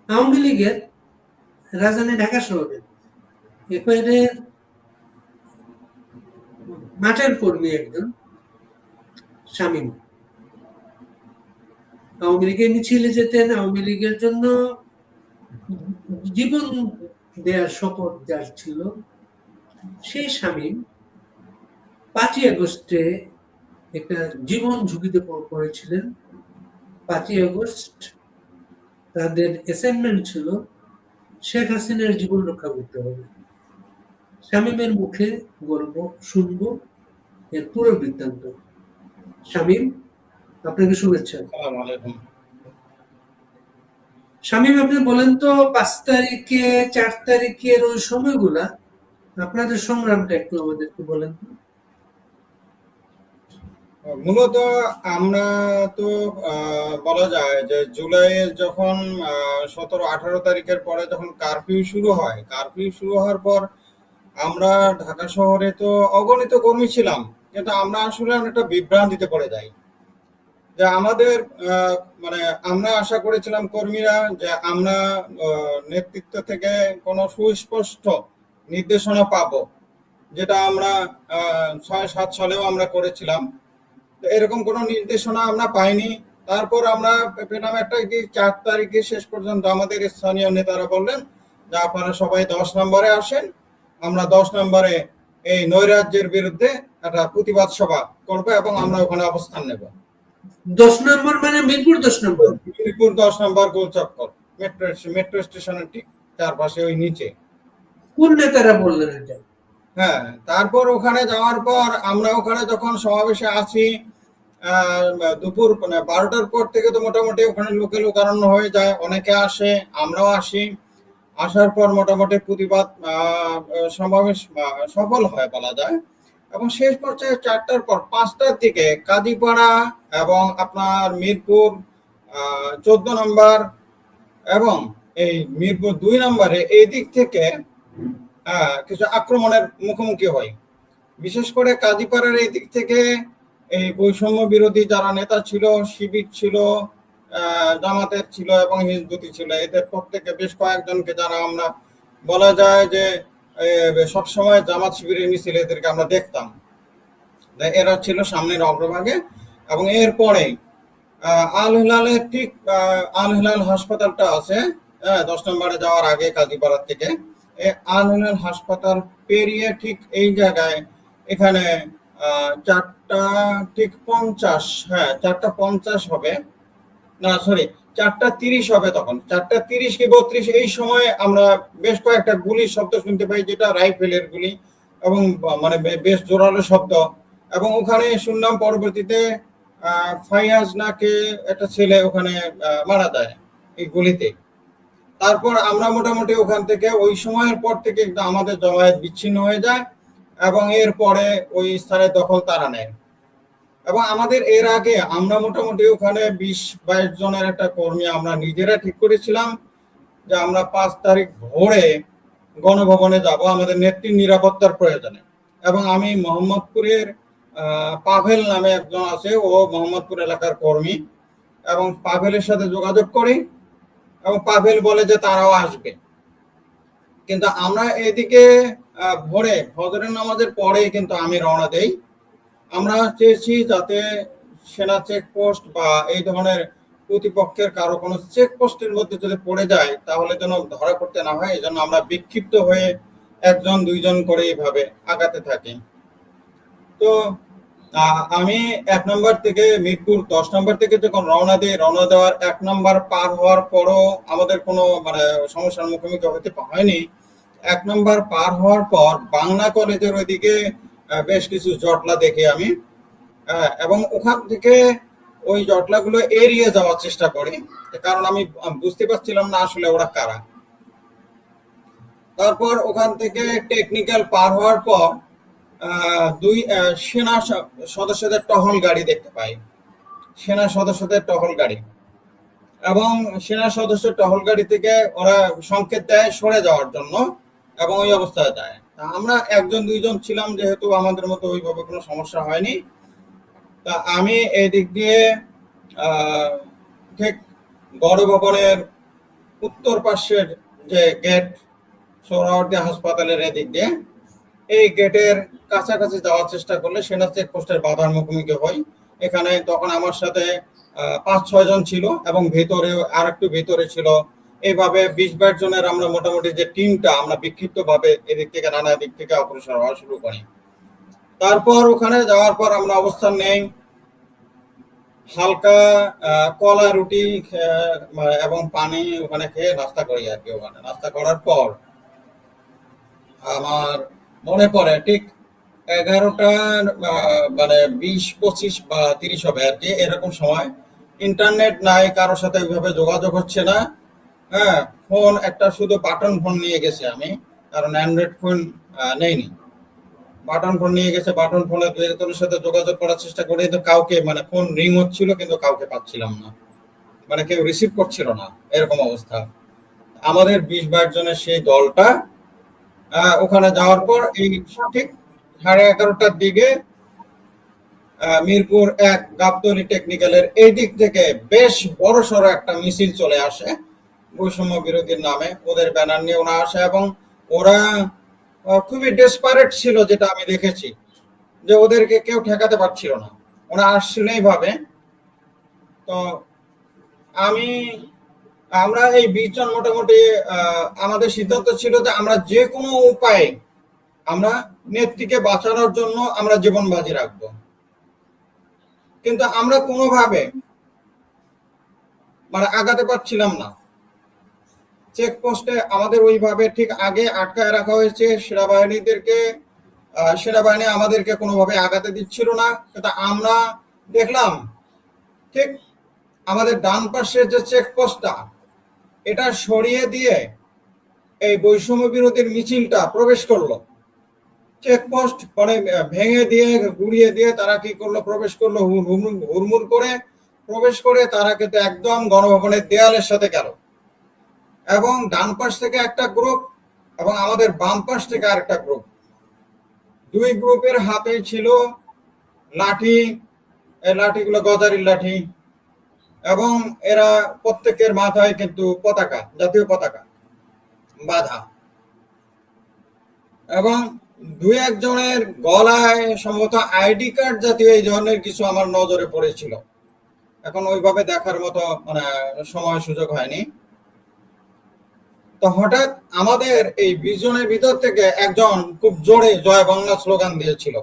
আওয়ামী লীগের রাজধানী ঢাকা শহরে একেবারে মাঠের কর্মী একজন শামীম। আওয়ামী লীগের মিছিলে যেতেন, আওয়ামী লীগের জন্য জীবন দেওয়ার শপথ যার ছিল, সেই শামীম 5ই আগস্টে একটা জীবন ঝুঁকিতে পড়েছিলেন। 5ই আগস্ট তাদের অ্যাসাইনমেন্ট ছিল শেখ হাসিনার জীবন রক্ষা করতে হবে। শামীমের মুখে বলবো, শুনবো এর পুরো বৃত্তান্ত। শামীম, আপনাকে শুভেচ্ছা। আসসালামু আলাইকুম। শামীম, আপনি বলেন তো 5 তারিখে 4 তারিখের ওই সময়গুলা আপনাদের সংগ্রামটা একটু আমাদেরকে বলেন তো। মূলত আমরা তো বলা যায় যে জুলাইয়ের যখন 17-18 তারিখের পরে যখন কারফিউ শুরু হয়, কারফিউ শুরু হওয়ার পর আমরা ঢাকা শহরে তো অগণিত কর্মী ছিলাম, কিন্তু আমরা আসলে অনেকটা বিভ্রান্তিতে পড়ে যাই। যে আমাদের মানে আমরা আশা করেছিলাম কর্মীরা যে আমরা নেতৃত্ব থেকে কোনো সুস্পষ্ট নির্দেশনা পাবো, যেটা আমরা 6-7 সালেও আমরা করেছিলাম। তো এরকম কোনো নির্দেশনা আমরা পাইনি। তারপর আমরা পেলাম একটা কি 4 তারিখে শেষ পর্যন্ত আমাদের স্থানীয় নেতারা বললেন যে আপনারা সবাই 10 নম্বরে আসেন, আমরা 10 নম্বরে এই নৈরাজ্যের বিরুদ্ধে একটা প্রতিবাদ সভা করবো এবং আমরা ওখানে অবস্থান নেব। 10 নম্বর মানে মিরপুর 10 নম্বর? মিরপুর 10 নম্বর গোলচক্কর, মেট্রো স্টেশনের ঠিক চারপাশে ওই নিচে। কোন নেতারা বললেন এটা? হ্যাঁ, তারপর ওখানে যাওয়ার পর আমরা ওখানে যখন সমাবেশে আছি, দুপুর 12টার পর থেকে তো মোটামুটি ওখানে লোকে লোকারণ্য হয়ে যায়, অনেকে আসে, আমরাও আসি। আসার পর মোটামুটি প্রতিবাদ সমাবেশ সফল হয় বলা যায়। এবং শেষ পর্যায়ে 4টার পর 5টার দিকে কাজীপাড়া এবং আপনার মিরপুর 14 নম্বর এবং এই মিরপুর 2 নম্বরে এই দিক থেকে কিছু আক্রমণের মুখোমুখি হয়। বিশেষ করে কাজীপাড়ার এই দিক থেকে এই বৈষম্য বিরোধী যারা নেতা ছিল, শিবির ছিল, জামাতের ছিল এবং হিজবুতি ছিল, এদের প্রত্যেকে বেশ কয়েকজনকে, যারা আমরা বলা যায় যে সবসময় জামাত শিবিরের মিছিলে এদেরকে আমরা দেখতাম, এরা ছিল সামনের অগ্রভাগে। এবং এরপরে আল হিলালের ঠিক আল হিলাল হাসপাতালটা আছে 10 নম্বরে যাওয়ার আগে কাজীপাড়ার থেকে, আল হিলাল হাসপাতাল পেরিয়ে ঠিক এই জায়গায় এখানে 4টা ঠিক 50, হ্যাঁ 4টা 50 হবে, না সরি 4টা 30 হবে, তখন 4টা 30 কি 32 এই সময় আমরা বেশ কয়েকটা গুলির শব্দ শুনতে পাই, যেটা রাইফেলের গুলি এবং মানে বেশ জোরালো শব্দ। এবং ওখানে শুনলাম পরবর্তীতে ফাইয়াজ নাকে একটা ছেলে ওখানে মারা যায় এই গুলিতে। তারপর আমরা মোটামুটি ওখান থেকে ওই সময়ের পর থেকে আমাদের জমায়েত বিচ্ছিন্ন হয়ে যায় এবং এরপরে ওই স্থানের দখল তারা নেয়। এবং আমাদের এর আগে আমরা মোটামুটি ওখানে 20-22 জনের একটা কর্মী আমরা নিজেরা ঠিক করেছিলাম যে আমরা 5 তারিখ ভোরে গণভবনে যাব আমাদের নেত্রীর নিরাপত্তার প্রয়োজনে। এবং আমি মোহাম্মদপুরের পাভেল নামে একজন আছে, ও মোহাম্মদপুর এলাকার কর্মী, এবং পাভেলের সাথে যোগাযোগ করি এবং পাভেল বলে যে তারাও আসবে। কিন্তু আমরা এদিকে ভোরে ফজরের নামাজের পরেই কিন্তু আমি রওনা দেই। আমরা চেয়েছি যাতে সেনা চেকপোস্ট বা এই ধরনের প্রতিপক্ষের কারো কোনো চেকপোস্টের মধ্যে যদি পড়ে যায় তাহলে যেন ধরা পড়তে না হয়, এই জন্য আমরা বিক্ষিপ্ত হয়ে 1-2 জন করে এইভাবে আগাতে থাকি। তো আমি 1 নম্বর থেকে মিরপুর 10 নম্বর থেকে যখন রওনা দিই, রওনা দেওয়ার 1 নম্বর পার হওয়ার পরও আমাদের কোনো মানে সমস্যার মুখোমুখি হতে হয়নি। 1 নম্বর পার হওয়ার পর বাংলা কলেজের ওইদিকে বেশ কিছু জটলা দেখি আমি, এবং ওখান থেকে ওই জটলাগুলো এড়িয়ে যাওয়ার চেষ্টা করি, কারণ আমি বুঝতে পারছিলাম না আসলে ওরা কারা। তারপর ওখান থেকে টেকনিক্যাল পার হওয়ার পর 2 সেনা সদস্যদের টহল গাড়ি দেখতে পাই, সেনা সদস্যদের টহল গাড়ি। এবং সেনা সদস্য টহল গাড়ি থেকে ওরা সংকেত দেয় সরে যাওয়ার জন্য এবং ওই অবস্থায় যায়। আমরা 1-2 জন ছিলাম, যেহেতু আমাদের মতো ওইভাবে কোনো সমস্যা হয়নি। তা আমি এই দিক দিয়ে ঠিক গণভবনের উত্তর পাশের যে গেট সোহরাওয়ার্দী হাসপাতালের এদিক দিয়ে, এই গেটের কাছাকাছি যাওয়ার চেষ্টা করলে সেনা চেকপোস্টের বাধার মুখোমুখি হই। এখানে তখন আমার সাথে ৫-৬ জন ছিল এবং ভেতরে আর একটু ভেতরে ছিল। এইভাবে ২০-২২ জনের আমরা মোটামুটি যে টিমটা, আমরা বিক্ষিপ্ত ভাবে এদিক থেকে নানা দিক থেকে অগ্রসর হওয়া শুরু করি। তারপর ওখানে যাওয়ার পর আমরা অবস্থান নেই, হালকা কলা রুটি এবং পানি ওখানে খেয়ে নাস্তা করি আর কি। ওখানে নাস্তা করার পর আমার মনে পড়ে ঠিক ১১টা মানে ২০-২৫ বা ৩০ হবে আর কি, এরকম সময়। ইন্টারনেট নাই, কারোর সাথে ওইভাবে যোগাযোগ হচ্ছে না। হ্যাঁ, ফোন একটা শুধু বাটন ফোন নিয়ে গেছি আমি, কারণ অ্যান্ড্রয়েড ফোন নেইনি। বাটন ফোন নিয়ে গেছে, বাটন ফোনে দু একজনের সাথে যোগাযোগ করার চেষ্টা করে, কিন্তু কাউকে, মানে ফোন রিং হচ্ছিল কিন্তু কাউকে পাচ্ছিলাম না, মানে কেউ রিসিভ করছিল না, এরকম অবস্থা। আমাদের ২০-২২ জনের সেই দলটা ওখানে যাওয়ার পর এই ঠিক 11:30টার দিকে মিরপুর ১ গাবতলী টেকনিক্যালের এই দিক থেকে বেশ বড়সড় একটা মিছিল চলে আসে বৈষম্য বিরোধীর নামে। ওদের ব্যানার নিয়ে ওরা আসে এবং ওরা খুবই ডেসপারেট ছিল, যেটা আমি দেখেছি, যে ওদেরকে কেউ ঠেকাতে পারছিল না, ওরা আসছিল এইভাবে। তো আমরা এই ২০ জন মোটামুটি আমাদের সিদ্ধান্ত ছিল যে আমরা যে কোনো উপায়ে আমরা নেত্রীকে বাঁচানোর জন্য আমরা জীবন বাজি রাখবো, কিন্তু আমরা কোনোভাবে মানে আগাতে পারছিলাম না। চেকপোস্টে আমাদের ওইভাবে ঠিক আগে আটকায় রাখা হয়েছে সেনাবাহিনীদেরকে, সেনাবাহিনী আমাদেরকে কোনোভাবে আগাতে দিচ্ছিল না। কিন্তু আমরা দেখলাম ঠিক আমাদের ডান পাশের যে চেকপোস্টটা, এটা সরিয়ে দিয়ে এই বৈষম্য বিরোধীর মিছিলটা প্রবেশ করলো। চেকপোস্ট মানে ভেঙে দিয়ে, গুড়িয়ে দিয়ে তারা কি করলো, প্রবেশ করলো হুড়মুড় করে প্রবেশ করে। তারা কিন্তু একদম গণভবনের দেয়ালের সাথে গেল, এবং ডান পাশ থেকে একটা গ্রুপ এবং আমাদের বাম পাশ থেকে আরেকটা গ্রুপ, দুই গ্রুপের হাতে ছিল লাঠি। এই লাঠিগুলো গজারির লাঠি, এবং এরা প্রত্যেকের মাথায় কিন্তু পতাকা, জাতীয় পতাকা বাঁধা, এবং দুই একজনের গলায় সম্ভবত আইডি কার্ড জাতীয় এই ধরনের কিছু আমার নজরে পড়েছিল। এখন ওইভাবে দেখার মতো মানে সময় সুযোগ হয়নি। তো হঠাৎ আমাদের এই ২০ জনের ভিতর থেকে একজন খুব জোরে জয় বাংলা স্লোগান দিয়েছিল।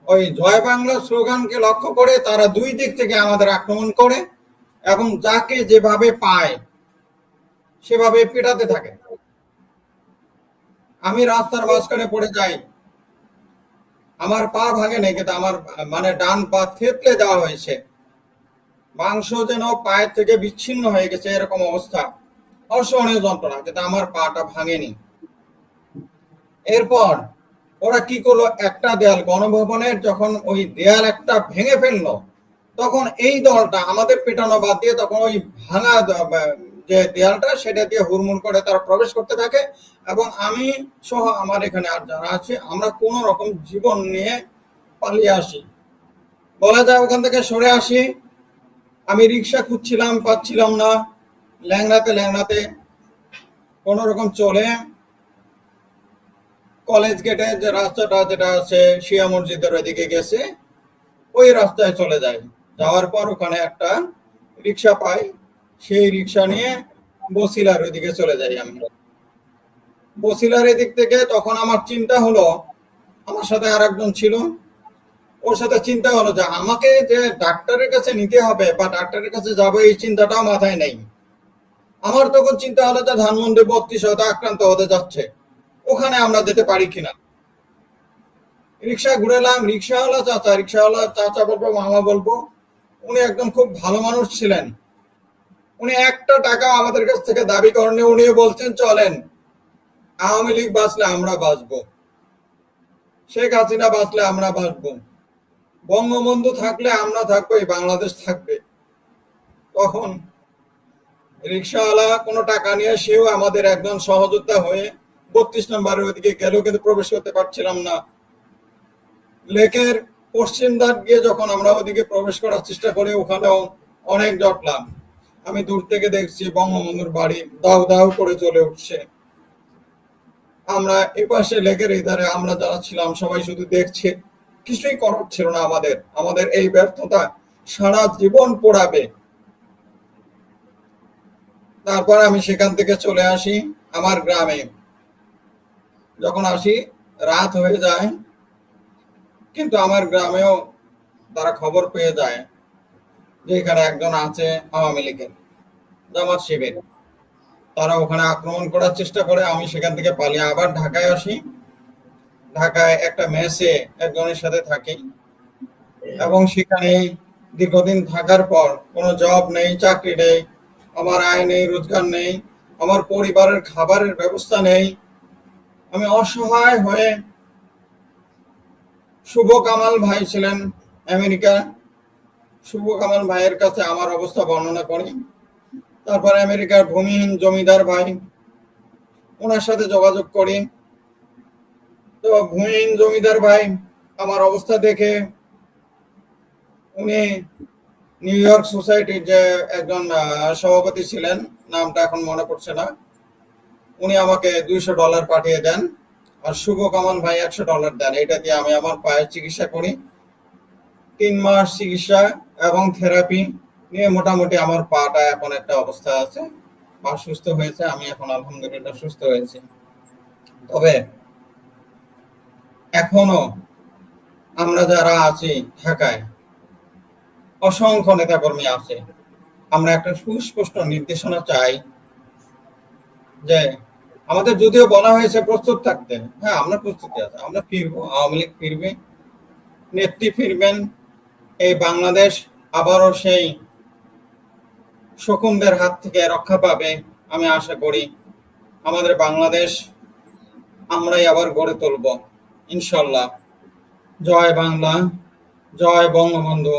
ওই জয় বাংলা স্লোগানকে লক্ষ্য করে তারা দুই দিক থেকে আমাদের আক্রমণ করে এবং যাকে যেভাবে পায় সেভাবে পেটাতে থাকে। আমি রাস্তার মাঝখানে পড়ে যাই, আমার পা ভাঙে নেই, কিন্তু আমার মানে ডান পা থেতলে দেওয়া হয়েছে, মাংস যেন পায়ের থেকে বিচ্ছিন্ন হয়ে গেছে, এরকম অবস্থা, অসহনীয় যন্ত্রণা, কিন্তু আমার পাটা ভাঙেনি। এরপর ওরা কি করলো, একটা দেয়াল, গণভবনের যখন ওই দেয়াল একটা ভেঙে ফেললো, তখন এই দলটা আমাদের পেটানো বাদ দিয়ে তখন ওই ভাঙা যে দেয়ালটা সেটা দিয়ে হুড়মুড় করে তারা প্রবেশ করতে থাকে। এবং আমি সহ আমার এখানে আর যারা আছে, আমরা কোন রকম জীবন নিয়ে পালিয়ে আসি, বলা যায় ওখান থেকে সরে আসি। আমি রিক্সা খুঁজছিলাম, পাচ্ছিলাম না, ল্যাংড়াতে ল্যাংড়াতে কোন রকম চলে কলেজ গেটে যে রাস্তাটা যেটা আছে শিয়া মসজিদের ওইদিকে গেছে, ওই রাস্তায় চলে যাই। যাওয়ার পর ওখানে একটা রিক্সা পাই, সেই রিক্সা নিয়ে বসিলার ওইদিকে চলে যাই। আমি বসিলার এদিক থেকে তখন আমার চিন্তা হলো, আমার সাথে আর একজন ছিল, ওর সাথে চিন্তা হলো যে আমাকে যে ডাক্তারের কাছে নিতে হবে বা ডাক্তারের কাছে যাবো, এই চিন্তাটাও মাথায় নেই। আমার তখন চিন্তা হলো যে ধানমন্ডি ৩২ হতে আক্রান্ত হতে যাচ্ছে, ওখানে আমরা যেতে পারি কিনা। রিক্সা ঘুরেলাম, রিক্সাওয়ালা চাচা বলবো, মামা বলবো, উনি একদম খুব ভালো মানুষ ছিলেন। উনি একটা টাকা আমাদের কাছ থেকে দাবি করেন, উনিও বলছেন চলেন, আওয়ামী লীগ বাঁচলে আমরা বাঁচবো, শেখ হাসিনা বাঁচলে আমরা বাঁচবো, বঙ্গবন্ধু থাকলে আমরা থাকবো, এই বাংলাদেশ থাকবে। তখন রিক্সাওয়ালা কোনো টাকা নিয়ে সেও আমাদের একজন সহযোদ্ধা হয়ে ৩২ নম্বরের ওইদিকে গেল, কিন্তু প্রবেশ করতে পারছিলাম না। লেকের পশ্চিম ধার গিয়ে যখন আমরা ওদিকে প্রবেশ করার চেষ্টা করি, ওখানেও অনেক জটলাম। আমি দূর থেকে দেখছি বঙ্গবন্ধুর বাড়ি দাউ দাউ করে চলে উঠছে। আমরা এপাশে লেকের ধারে আমরা যারা ছিলাম সবাই শুধু দেখছে, কিছুই করার ছিল না আমাদের। আমাদের এই ব্যর্থতা সারা জীবন পোড়াবে। তারপর আমি সেখান থেকে চলে আসি আমার গ্রামে। যখন আসি রাত হয়ে যায়, কিন্তু আমার গ্রামেও তারা খবর পেয়ে যায় যে এখানে একজন আছে আওয়ামী লীগের, জামাত শিবির। তারা ওখানে আক্রমণ করার চেষ্টা করে। আমি সেখান থেকে পালিয়ে আবার ঢাকায় আসি। ঢাকায় একটা মেসে একজনের সাথে থাকি, এবং সেখানে দীর্ঘদিন থাকার পর কোনো জব নেই, চাকরি নেই, আমার আয় নেই, রোজগার নেই, আমার পরিবারের খাবারের ব্যবস্থা নেই। আমি অসহায় হয়ে, শুভ কামাল ভাই ছিলেন আমেরিকা, শুভ কামাল ভাইয়ের কাছে আমার অবস্থা বর্ণনা করি। তারপর আমেরিকার ভূমিহীন জমিদার ভাই, ওনার সাথে যোগাযোগ করি। তো ভূমিহীন জমিদার ভাই আমার অবস্থা দেখে উনি নিউ ইয়র্ক সোসাইটির যে একজন সভাপতি ছিলেন, নামটা এখন মনে পড়ছে না, উনি আমাকে $200 পাঠিয়ে দেন, আর শুভ কামাল ভাই $100 দেন। এটা দিয়ে আমি আমার পায়ের চিকিৎসা করি। 3 মাস চিকিৎসা এবং থেরাপি নিয়ে মোটামুটি আমার পাটা এখন একটা অবস্থা আছে, পা সুস্থ হয়েছে। আমি এখন আলহামদুলিল্লাহ সুস্থ হয়েছি। তবে এখনো আমরা যারা আছি ঢাকায়, অসংখ্য নেতাকর্মী আছে, আমরা একটা সুস্পষ্ট নির্দেশনা চাই যে আমাদের যদিও বলা হয়েছে প্রস্তুত থাকতে, হ্যাঁ আমরা প্রস্তুতি আছে, আমরা ফিরবো, আওয়ামী লীগ ফিরবে, নেত্রী ফিরবেন, এই বাংলাদেশ আবারও সেই শকুনদের হাত থেকে রক্ষা পাবে। আমি আশা করি আমাদের বাংলাদেশ আমরাই আবার গড়ে তুলব ইনশাল্লাহ। জয় বাংলা, জয় বঙ্গবন্ধু।